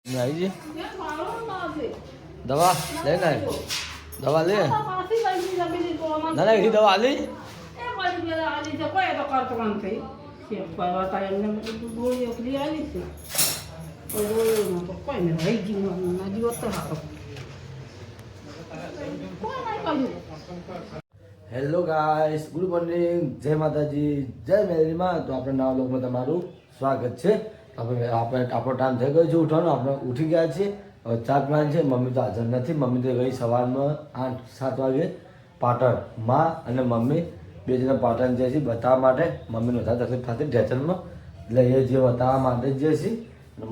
आई जी दवा लेना है दवा ले ना ना ये दवा ली હેલો ગાઈસ ગુડ મોર્નિંગ જય માતાજી જય મેરી માં તો આપણે નવા લોકમાં તમારું સ્વાગત છે આપણે આપણો ટાઈમ થઈ ગયો છે ઉઠવાનો આપણે ઉઠી ગયા છીએ હવે ચા પીવાની છે મમ્મી તો હાજર નથી મમ્મી તો ગઈ સવારમાં 8-7 વાગે પાટણ માં અને મમ્મી બે જણા પાટણ જાય છે બતાવવા માટે મમ્મીને વધારે તકલીફ થતી ઢેચરમાં એટલે એ જે બતાવવા માટે જ જાય છે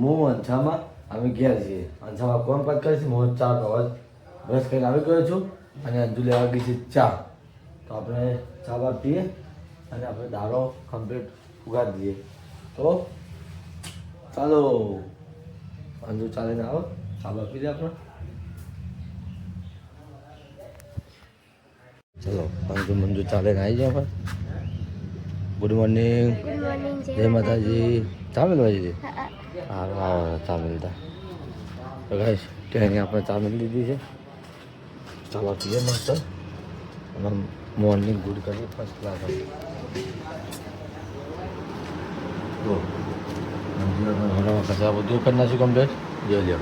હું અંછામાં અમે ગયા છીએ અંછામાં કોમ પત કરી છે હું ચા બ્રશ કરીને આવી ગયો છું અને અંજુ લેવા ગઈ છે ચા તો આપણે ચા બા પીએ અને આપણે દારો કમ્પ્લીટ ઉગાડી દઈએ તો ચાલો અંજુ ચાલીને આવો ચા બા પી દે આપણે ચલો અંજુ મંજુ ચાલીને આવી જાય આપણે ગુડ મોર્નિંગ જય માતાજી ચા મેળવા દીધી હા ચા મેળતા તો ગાઈસ ત્યાં આપણે ચા મેળવી દીધી છે ચા બા પીએ મસ્ત અને મોર્નિંગ ગુડ કરીએ ફર્સ્ટ ક્લાસ કચરા બધું કરી નાખ્યું કમ્પ્લેટ જોઈ લો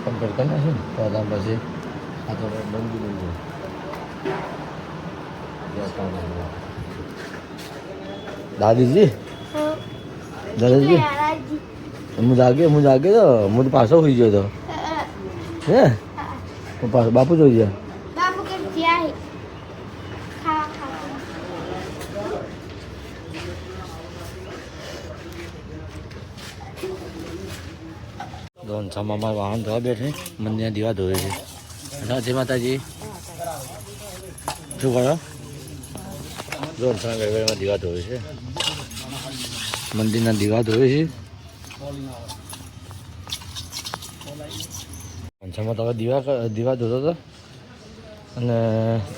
કમ્પ્લેટ કરી નાખ્યું તો ત્યાં પછી આ તો બંધ બંધ દાદીજી દાદાજી હું જાગે તો હું તો પાછો હોઈ ગયો તો હે બાપુ જોઈ ગયા दोन सामा वाहन धोवा बैठे मंदिर दीवा धोए છે જય માતાજી શું કરો दोन सामा ગરબડમાં દીવા ધોવે છે મંદિરના દીવા ધોવે છે અંછામાં તો દીવા ધોતો હતો અને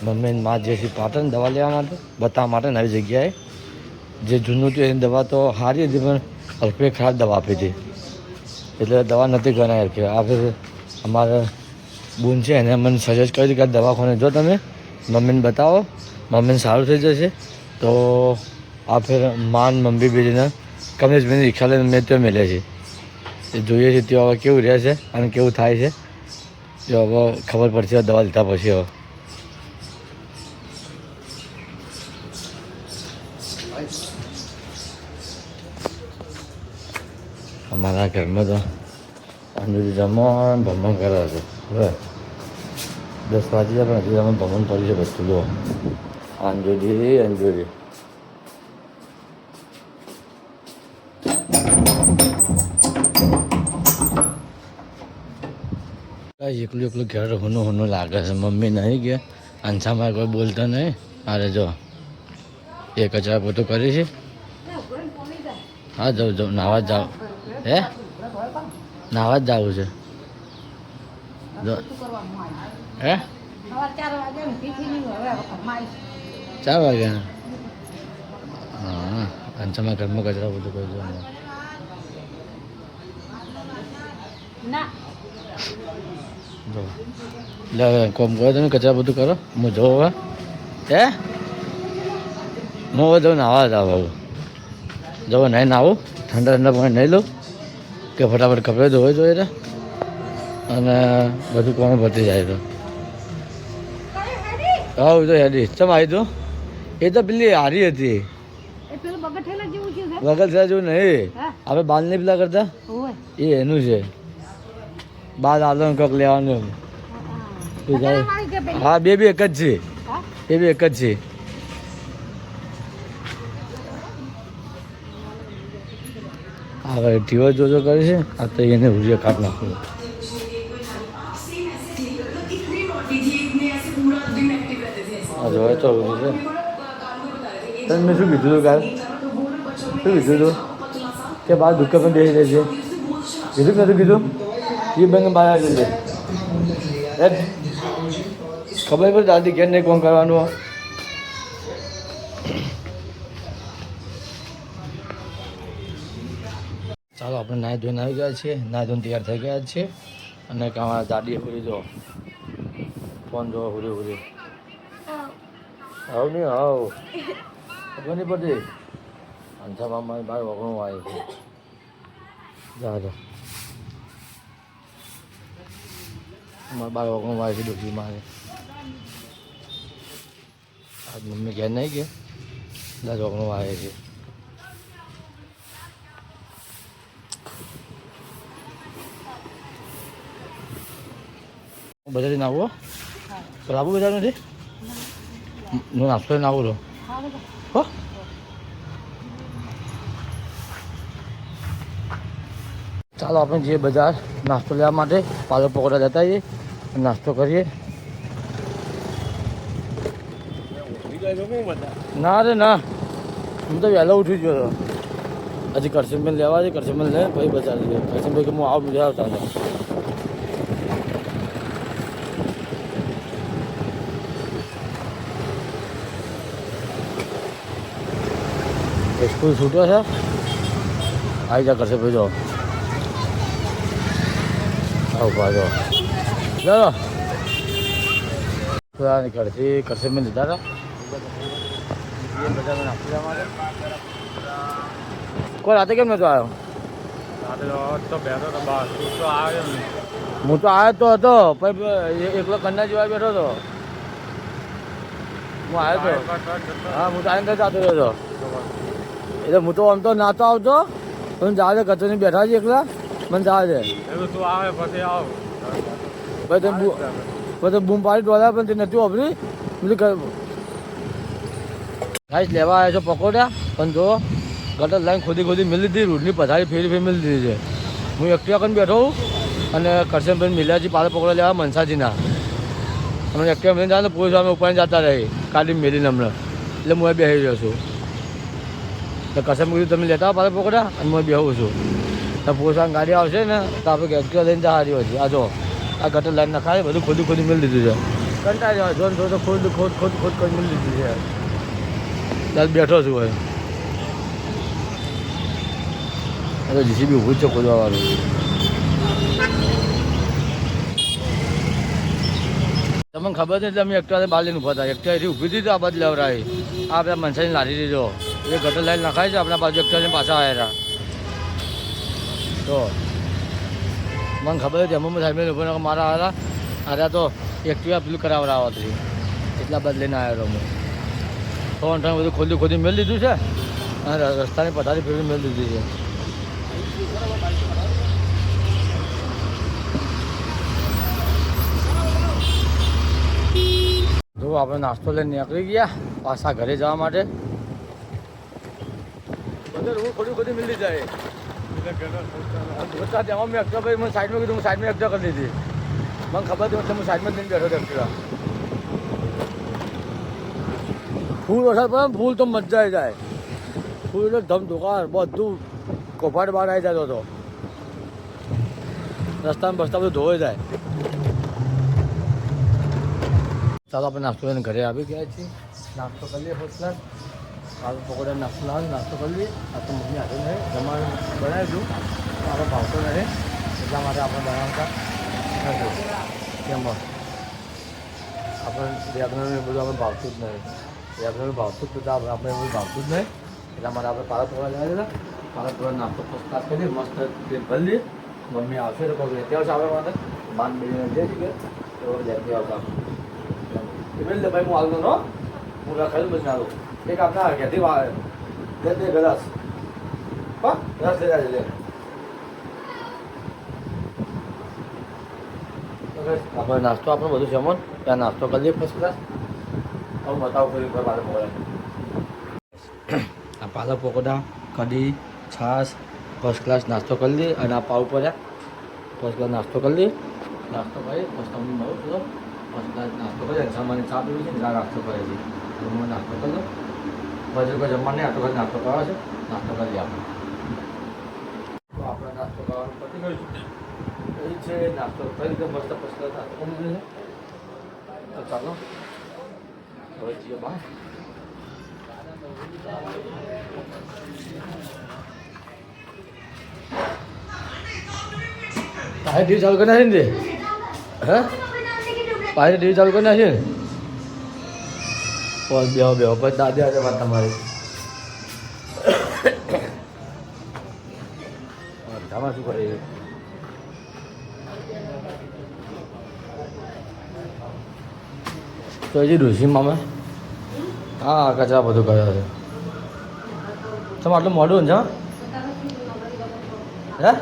મમ્મી માં જે છે પાટણ દવા લેવા માટે બતાવવા માટે નવી જગ્યાએ જે જૂનું હતું એની દવા તો સારી હતી પણ અલ્પે ખરાબ દવા આપી હતી એટલે દવા નથી ગણાય કે આ ફેર અમારા બૂન છે એને મને સજેસ્ટ કર્યું કે દવાખાને જો તમે મમ્મીને બતાવો મમ્મીને સારું થઈ જશે તો આ ફેર માન મમ્મી બીજીને કમલેશભાઈની રિક્ષા લઈને મેં ત્યાં મેળે છે એ જોઈએ છે ત્યાં હવે કેવું રહે છે અને કેવું થાય છે જો હવે ખબર પડશે દવા લીધા પછી હવે અમારા ઘરમાં તો અંજુરી જમણ ભમણ કરે છે હવે 10 વાગી જાય પણ હજુ અમે ભમણ પડી છે બધું જો અંજુરી એકલું ઘર હોનું લાગે છે મમ્મી નહીં ગયા અંછામાં કોઈ બોલતા નહીં અરે જો એ કચરા પોતું કરી છે હા જાઉં નાવા જ જાઉં હે નાવા જ જવું છે હે 4 વાગ્યા હા અંછામાં ઘરમાં કચરા બધું કરી દો એટલે કોમ કરો તમે કચરા બધું કરો હું જોઉં હવે હે હું હવે જાઉં નાવા જાવ હવે જવો નહીં નાવું ઠંડા પાણી નહીં લઉં કે ફટાફટ કપડે ધોવે જોઈએ અને બધું કોણ ભરતી જાય તો હા તો હેડી ચમ આવી તું એ તો પેલી હારી હતી વગર થયા જેવું નહીં આપણે બાલ નહીં પેલા કરતા એ એનું છે બાદ આલો કોક લેવાનું હા બે એક જ છે બે એક જ છે હવે ટીવો જોજો કરે છે આ તો એને ભૂજિયા કાઢ નાખું જોવે તો છે તને મેં શું કીધું હતું કાલ શું કીધું હતું કે બહાર દુકાન પણ બેસી રહેશે કીધું કે નતું કીધું એ બંને બહાર આવી જશે ખબર પડે દાદી કેમ નહીં કોણ કરવાનું ચાલો આપણે નાહી ધોઈને આવી ગયા છીએ, નાહી ધોઈને તૈયાર થઈ ગયા છીએ અને અમારા દાદીએ પૂરી જો ફોન જો પૂરી પૂરી આવ નહીં આવ ખબર નહીં પડતી અંધામાં મારી બહાર વગણું આવે છે જા જો અમારે બાર વગણું આવે છે ડોકી મારે આજ મમ્મી ઘેર નહીં કે 10 વગણું આવે છે બજારી ના આવો બરાબર બજાર નથી હું નાસ્તો ના આવું હો ચાલો આપણે જઈએ બજાર નાસ્તો લેવા માટે પાલક પકોડા લેતા આવીએ નાસ્તો કરીએ ના રે ના હું તો વહેલો ઉઠી ગયો હતો હજી કરશનબેન લેવા છે કરશનબેન લે પછી બજાર જઈએ કરશનભાઈ કે હું આવું મજા આવતા સ્કૂલ છૂટ્યો છે આવી જા કરશે ભાઈ જો આવું પાછો ચાલો પુરાની કરશે કરશે મેં લીધા હતા બજારમાં નાખી દેવા માટે કોઈ રાતે કેમ નતો આવ્યો હું તો આવ્યો તો હતો પછી એકલો કન્યા જેવા બેઠો હતો હું આવ્યો હતો હા હું તો આવીને જતો રહ્યો હતો એટલે હું તો આમ તો નાતો આવતો પણ જવા દે કચો નહીં બેઠા છે એકલા મને જવા દે પછી બૂમ પાડી ડોલા પણ તે નથી વાપરી બધું ગાઈસ લેવા આવ્યા છો પકોડા પણ જો ગટર લાઈન ખોદી મિલી દીધી રોડની પથારી ફેરી મિલી દીધી છે હું એકટીવા કરીને બેઠો અને કરશનભાઈ મિલ્યાજી પાલક પકોડા લેવા મનસાજીના હમણાં એકટીવા મિલી જાય પોલીસ અમે ઉપર જતા રહી કાઢી મેલીને હમણાં એટલે હું બેસી રહ્યો છું તો કસમ કીધું તમે લેતા પાલક પકોડા અને હું બેહું છું તો પોલીસ ગાડી આવશે ને તો આપણે એકટીવા લઈને જવા રહ્યો છે આ જો આ ગટર લાઈન નખાય બધું ખોદી મિલી દીધું છે કંટાળી જાય જો તો ખોદ કરી મિલી દીધું છે ત્યાં બેઠો છું ભાઈ હવે જીસીબી ઊભું જ છે ખોદવાવાળું તમને ખબર છે એટલે અમે એકટા બહાર લઈને ઊભા હતા એકટા એથી ઊભી હતી તો આ બાજુ લેવરાય આ આપણા મનસાની લારી દીધો એ ગટર લાઈન નખાય છે આપણા બાજુ એકટાને પાછા આવ્યા તો મને ખબર હતી એમાં સાહેબ ઊભો મારા આવ્યા આવ્યા તો એકટીવા પેલું કરાવડાવવા હતી એટલા બાદ લઈને આવ્યો હું ફોન બધું ખોદી મેળ લીધું છે અને રસ્તાની પથારી ફેરવી મેળ લીધી છે જો આપણે નાસ્તો લઈને નીકળી ગયા પાછા ઘરે જવા માટે બધું ખોદી મિલી જાય એમાં મેં એકદમ ભાઈ મને સાઈડમાં કીધું હું સાઈડમાં એકદમ કરી દીધી મને ખબર હતી હું સાઈડમાં લઈને બેઠો હતો એકદમ ફૂલ વરસાદ પડે ફૂલ તો મજા આવી જાય ફૂલ એટલે ધમધોકાર બધું કોફાટ બહાર આવી જતો હતો રસ્તામાં બસતા બધું ધોવાઈ જાય ચાલો આપણે નાસ્તો લઈને ઘરે આવી ગયા છીએ નાસ્તો કરી લઈએ ફર્સ્ટ ક્લાસ પાલક પકોડા નાસ્તો કરી લઈએ આ તો મમ્મી હાથે નહીં જમવાનું બનાવી દઉં આપણે ભાવતો નહીં એટલા માટે આપણે બનાવતા નથી કેમ આપણે રેગનરને બધું આપણે ભાવતું જ નહીં રેગનર ભાવતું જ આપણે એવું ભાવતું જ નહીં એટલા માટે આપણે પાલક પકોડા લેવા દીધા પાલક પકોડા નાસ્તો ફર્સ્ટ ક્લાસ કરી મસ્ત પેટ ભરી લઈએ મમ્મી આવશે તો કોઈ લેતી આવશે આપણે માટે બાન બેને જઈએ છીએ તો લેતી આવતા ભાઈ હું હાલતો નો હું રખાયું પછી આવું એક આપણા ઘેરથી દે ગ્લાસ હા ગ્લાસ લઈ જાય લે આપણે નાસ્તો આપણે બધું જમણ ત્યાં નાસ્તો કરી લઈએ ફર્સ્ટ ક્લાસ હું બતાવું ફરી પાલક પકોડા આ પાલક પકોડા કઢી છાશ ફર્સ્ટ ક્લાસ નાસ્તો કરી લઈએ અને આ પાવ પડ્યા ફર્સ્ટ ક્લાસ નાસ્તો કરી લઈએ નાસ્તો કરી ફર્સ્ટ તમને મળું છું ફર્સ્ટ ક્લાસ નાસ્તો કરી જમવાની ચા પીવી છે ને ચા નાસ્તો કરે છે હું નાસ્તો કરી દઉં પછી કોઈ જમવા નહીં આટલો કરી નાસ્તો કરવા છે નાસ્તો કરી આપણે તો આપણે નાસ્તો કરવાનું પતી ગયું એ છે નાસ્તો કરી રીતે મસ્ત ફર્સ્ટ ક્લાસ નાસ્તો કરી દીધો છે તો ચાલો હવે જઈએ બહાર પાછી ટીવી ચાલુ કરી નાખી ને હે પાછી ટીવી ચાલુ કરી નાખી ને બસ બેહો બેહો પછી દાદી આજે વાત તમારી ધામા શું કરે તો હજી ઋષિમાં અમે હા કચરા બધું કર્યો છે તમે આટલું મોડું ને હે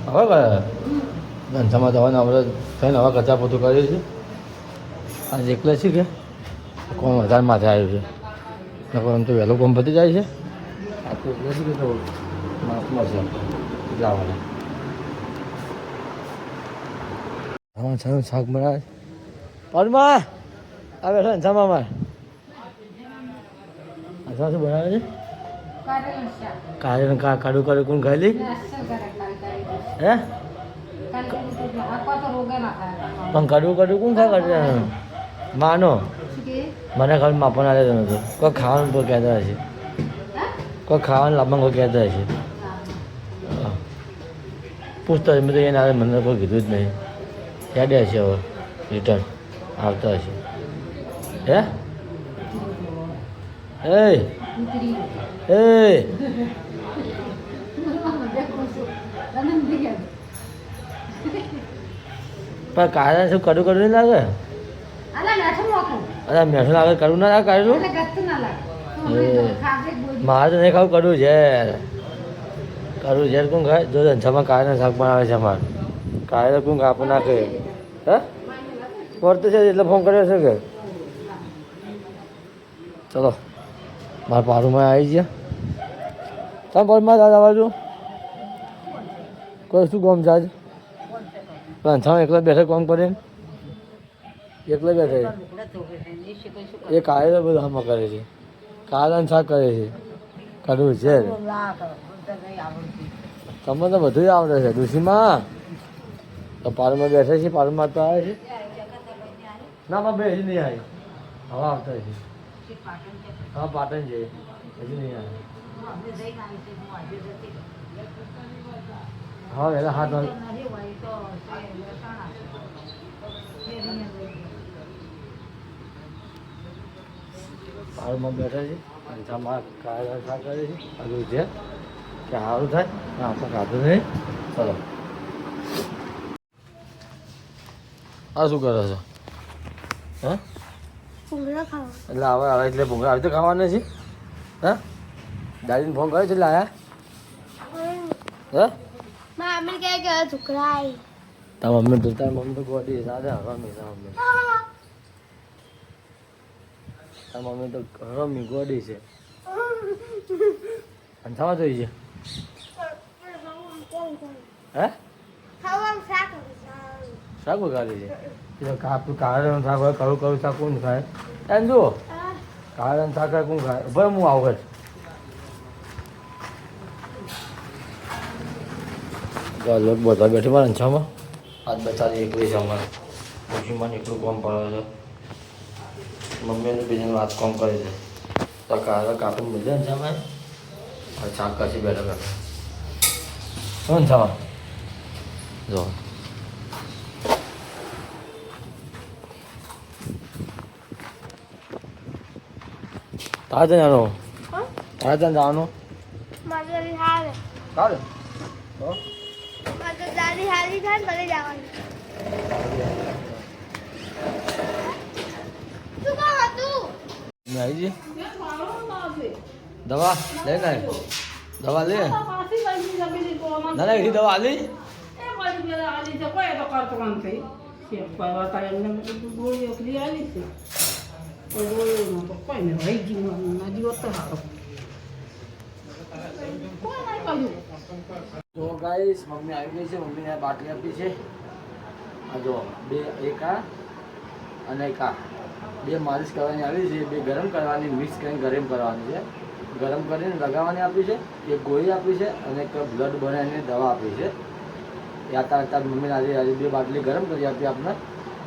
હવે કયા ઘનસામાં જવાને આપણે થઈને હવે કચરા પોતું કર્યું છે આજે એકલે છે કે કોણ વધારે માથે આવ્યું છે નકર આમ તો વહેલું કોમ પતી જાય છે આ તો એકલે છે કે તો માફમાં છે એટલે આવવાના હા છાનું શાક બનાવે પરમાં આ બેઠો ઘનસામાં અમારે આ શું બનાવે છે કાઢું કાઢું કોણ ખાઈ લી હે પણ કડવું કોણ ખા કરે માનો મને ખાલી માપન આવે નતું કોઈ ખાવાનું કોઈ કહેતા હશે કોઈ ખાવાનું લાવવાનું કોઈ કહેતા હશે પૂછતા મેં તો એને આવે મને કોઈ કીધું જ નહીં યાદ હશે હવે રિટર્ન આવતા હશે હે એ પણ કારણ શું કડું નહીં લાગે અરે મેઠું લાગે કડું ના લાગે કાઢું મારે તો નહીં ખાવું કડું ઝેર કડું ઝેર કોણ ખાય જો ધંધામાં કાળાના શાક બનાવે છે અમારે કાળે કોણ કાપું નાખે હે પડતું છે એટલે ફોન કર્યો છે કે ચલો મારા પારુમાં આવી ગયા તમે પરમાં દાદા બાજુ કોઈ શું કામ છે પણ એકલા બેઠે કોમ કરે એકલા બેઠે એ કાળે બધું આમાં કરે છે કાળાનું શાક કરે છે કરવું છે તમને તો બધું આવડે છે ડુસીમાં તો પારમાં બેઠે છે પારમાં તો આવે છે ના માં બે હજી નહીં આવી હવા આવતા છે હા પાટણ છે હજી નહીં આવે હા એટલે હાથ પારમાં બેઠા છે અંજામાં કાળા શાક કરે છે આગળ છે કે સારું થાય આપણે ખાધું નહીં ચલો આ શું કરો છો હા એટલે હવે હવે એટલે ભૂંગળા આવી તો ખાવાના છે હા દાદીને ફોન કર્યો છે એટલે આયા હા તારા મમ્મી તો ગોડી દાદા રમી મમ્મી તારા મમ્મી તો રમી ગોડી છે અને થવા જોઈ છે હે શાક વગાડી છે કાપું કાળાનું શાક હોય કરું શાક કોણ ખાય એમ જુઓ કાળાનું શાક કોણ ખાય ભાઈ હું આવું લોક બધા બેઠી મારે અંછામાં આજ બચારી એકલી છે અમારે ખુશીમાં એકલું કોમ પડે છે મમ્મીને બીજાને વાત કોમ કરે છે તો કાપીને મળે અંછામાં શાક કાશી બેઠા બેઠા શું અંછામાં જો તારે ત્યાં જવાનું તારે ત્યાં જવાનું કાલે દાદી હારી થાય ને ભલે જવાનું શું કામ હતું આવી દવા લે ના દવા લે ના ના દવા આલી તો ગાઈસ મમ્મી આવી ગઈ છે મમ્મીને બાટલી આપી છે આ જો બે એક આ અને એક આ બે માલિશ કરવાની આવી છે બે ગરમ કરવાની મિક્સ કરીને ગરમ કરવાની છે ગરમ કરીને લગાવવાની આપી છે એક ગોળી આપી છે અને એક બ્લડ બનાવીને દવા આપી છે યાતા મમ્મીને આજે બે બાટલી ગરમ કરી આપી આપણે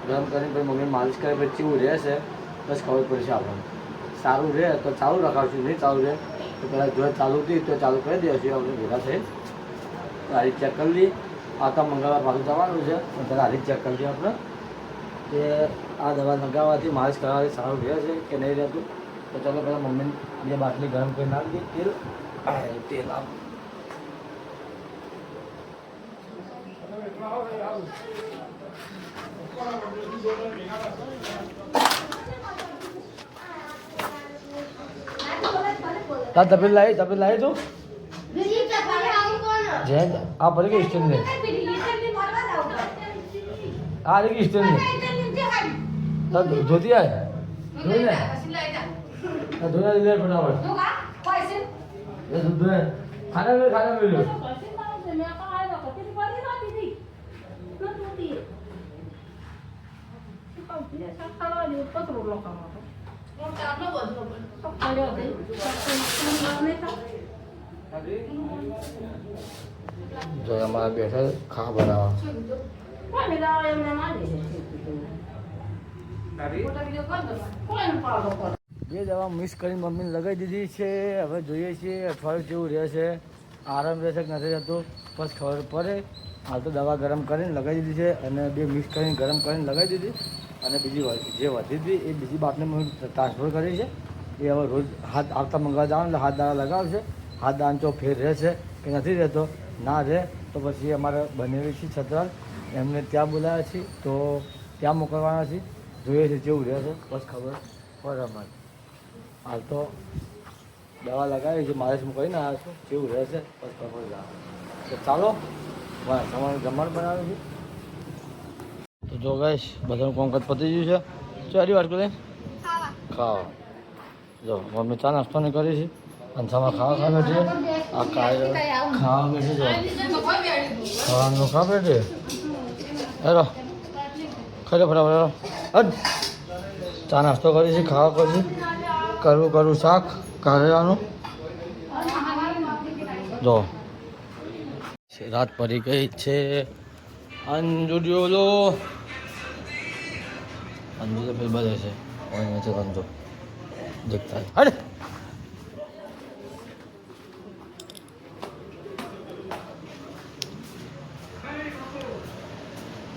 ગરમ કરીને પછી મમ્મી માલિશ કરે પછી એવું રહેશે બસ ખબર પડશે આપણને સારું રહે તો ચાલુ રખાવશું નહીં ચાલુ રહે તો પહેલાં જો ચાલુ હતી તો ચાલુ કરી દઈશું આપણે ભેગા થઈ ગાડી ચેક કરી લઈએ આવતા મંગળવાર પાછું જવાનું છે પણ ત્યારે હાલી ચેક કરી દઈએ આપણે કે આ દવા લગાવવાથી માલિશ કરવાથી સારું રહે છે કે નહીં રહેતું. તો ચાલો પહેલાં મમ્મીને બે બાટલી ગરમ કરી નાખી દઈએ તેલ આપ તાર તપેલ લાવી તું જે આ ભલે કે સ્ટેન્ડ ને આ રે કે સ્ટેન્ડ ને તાર ધોતી આય ધોઈ ને તાર ધોઈ લે ફટાફટ એ દૂધ દે ખાના મેલ્યો જો અમારા બેઠા ખા બનાવવા બે દવા મિક્સ કરીને મમ્મીને લગાવી દીધી છે. હવે જોઈએ છીએ અઠવાડિયું જેવું રહેશે, આરામ રહેશે કે નથી રહેતું બસ ખબર પડે. હાલ તો દવા ગરમ કરીને લગાવી દીધી છે અને બે મિક્સ કરીને ગરમ કરીને લગાવી દીધી અને બીજી જે વધી હતી એ બીજી બાટને મેં ટ્રાન્સફર કરી છે. એ હવે રોજ હાથ આવતા મંગળવાર જવાનું એટલે હાથ દાડા લગાવશે. હાથ દાંચો ફેર રહેશે કે નથી રહેતો, ના રહે તો પછી અમારે બનેવી છે છત્રાલ એમને ત્યાં બોલાવ્યા છીએ તો ત્યાં મોકલવાના છીએ. જોઈએ છે જેવું રહેશે બસ ખબર પડે અમારે. હાલ તો દવા લગાવી છે, માલિશ કરીને આવ્યા છું, જેવું રહેશે બસ ખબર જાવ. તો ચાલો તમારું જમવાનું બનાવ્યું છે. તો જો ગાઈશ બધાનું કામકાજ પતી ગયું છે. ચારી વાર કરે ખાવા જો મમ્મી ચા નાસ્તો નહીં કરી છે અને સામા ખાવા બેઠી આ ખાવા બેઠી જો ખાવાનું ખા બેઠી હેલો ખરે ફટાફટ હટ ચા નાસ્તો કરી છે, ખાવા કરી કરવું શાક કારેલાનું. જો રાત પડી ગઈ છે. અંજુડિયોલો અંજુ તો ફેર બધે છે ઓય છે અંજુ દેખતા અરે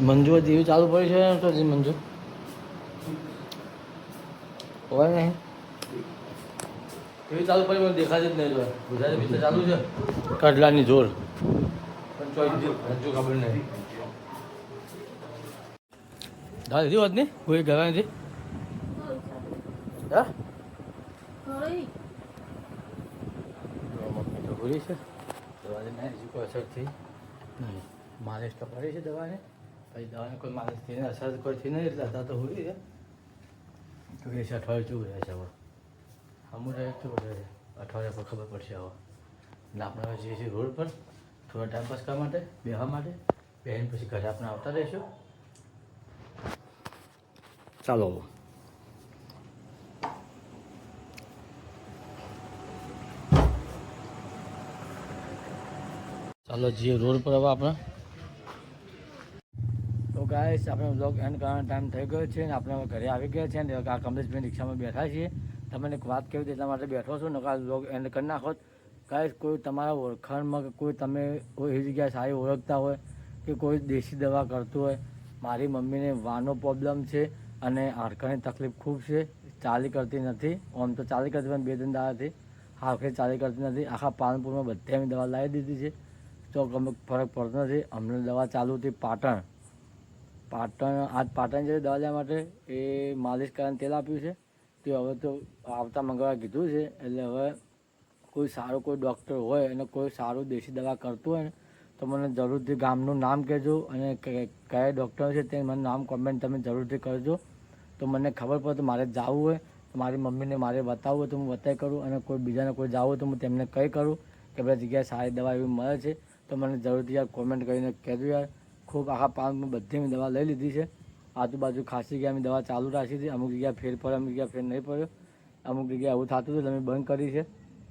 મંજુ ટીવી ચાલુ પડી છે તો મંજુ હોય નહીં ટીવી ચાલુ પડી મને દેખાશે જ નહીં. જો ગુજરાતી પિક્ચર ચાલુ છે કડલાની જોર પણ ચોઈ હજુ ખબર નહીં. દવા લીધી હોત ને કોઈ ગવા નથી હા મમ્મી તો ભૂલી છે દવાની નહીં હજુ કોઈ અસર થઈ નહીં. માલિશ તો કરી છે દવાને પછી દવાને કોઈ માલિશ થઈને અસર કોઈ થઈ નહીં એટલે હતા તો ભૂલી છે. તો એ છે અઠવાડિયું ચૂક રહેશે હવે અમુક ચૂક રહેશે અઠવાડિયા પર ખબર પડશે હવે. એટલે આપણે હવે જઈએ છીએ રોડ પર થોડા ટાઈમ પાસ કરવા માટે બેહવા માટે બેહીને પછી ઘરે આપણે આવતા રહીશું. ચાલો જઈએ રોડ પર હવે આપણે. તો ગાઈસ આપણે બ્લોગ એન્ડ કરવાનો ટાઈમ થઈ ગયો છે ને આપણે હવે ઘરે આવી ગયા છે ને આ કમલેશભાઈ રિક્ષામાં બેઠા છીએ. તમને એક વાત કહેવી એટલા માટે બેઠો છું નકા બ્લોગ એન્ડ કરી નાખો. ગાઈસ કોઈ તમારા ઓળખાણમાં કે કોઈ તમે કોઈ એવી જગ્યાએ સારી ઓળખતા હોય કે કોઈ દેશી દવા કરતું હોય. મારી મમ્મીને વાનો પ્રોબ્લેમ છે અને હાડકાની તકલીફ ખૂબ છે, ચાલી કરતી નથી. આમ તો ચાલી કરતી પણ 2-3 દાડાથી હાડકાની ચાલી કરતી નથી. આખા પાલનપુરમાં બધે અમે દવા લાવી દીધી છે તો ગમે ફરક પડતો નથી. અમને દવા ચાલુ હતી પાટણ જે દવા લેવા માટે એ માલિશ કરવાનું તેલ આપ્યું છે તે હવે તો આવતા મંગળવાર કીધું છે. એટલે હવે કોઈ સારું કોઈ ડૉક્ટર હોય અને કોઈ સારું દેશી દવા કરતું હોય ને તો મને જરૂરથી ગામનું નામ કહેજો અને કયા ડૉક્ટર છે તે મને નામ કોમેન્ટ તમે જરૂરથી કરજો તો મને ખબર પડે. તો મારે જવું હોય તો મારી મમ્મીને મારે બતાવવું હોય તો હું બતાવી કરું અને કોઈ બીજાને કોઈ જવું હોય તો હું તેમને કંઈ કરું કે બધી જગ્યાએ સારી દવા એવી મળે છે તો મને જરૂરથી યાર કોમેન્ટ કરીને કહેજો યાર. ખૂબ આખા પાલમાં બધી મેં દવા લઈ લીધી છે. આજુબાજુ ખાસી જગ્યાએ મેં દવા ચાલુ રાખી હતી. અમુક જગ્યાએ ફેર પડ્યો, અમુક જગ્યાએ ફેર નહીં પડ્યો. અમુક જગ્યાએ એવું થતું હતું એટલે મેં બંધ કરી છે.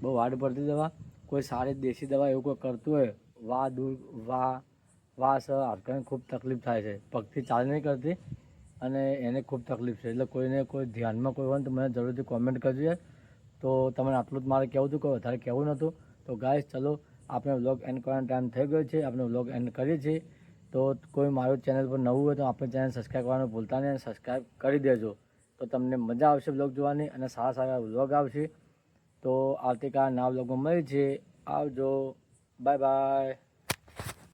બહુ હાર્ડ પડતી દવા. કોઈ સારી દેશી દવા એવું કોઈ કરતું હોય વાસ હાડકાને ખૂબ તકલીફ થાય છે, પગથી ચાલ નહીં કરતી અને એને ખૂબ તકલીફ છે. એટલે કોઈને કોઈ ધ્યાનમાં કોઈ હોય તો મને જરૂરથી કોમેન્ટ કરજો યાર. તો તમને આટલું જ મારે કહેવું હતું, કોઈ વધારે કહેવું નહોતું. તો ગાઈસ ચલો આપણે વ્લોગ એન્ડ કરવાનો ટાઈમ થઈ ગયો છે. આપણે વ્લોગ એન્ડ કરીએ છીએ. તો કોઈ મારું ચેનલ પર નવું હોય તો આપણે ચેનલ સબસ્ક્રાઈબ કરવાનું ભૂલતા નહીં અને સબસ્ક્રાઈબ કરી દેજો. તો તમને મજા આવશે બ્લોગ જોવાની અને સારા સારા બ્લોગ આવશે. તો આવતીકાલ નવા બ્લોગમાં મળીએ છીએ. આવજો. Bye bye.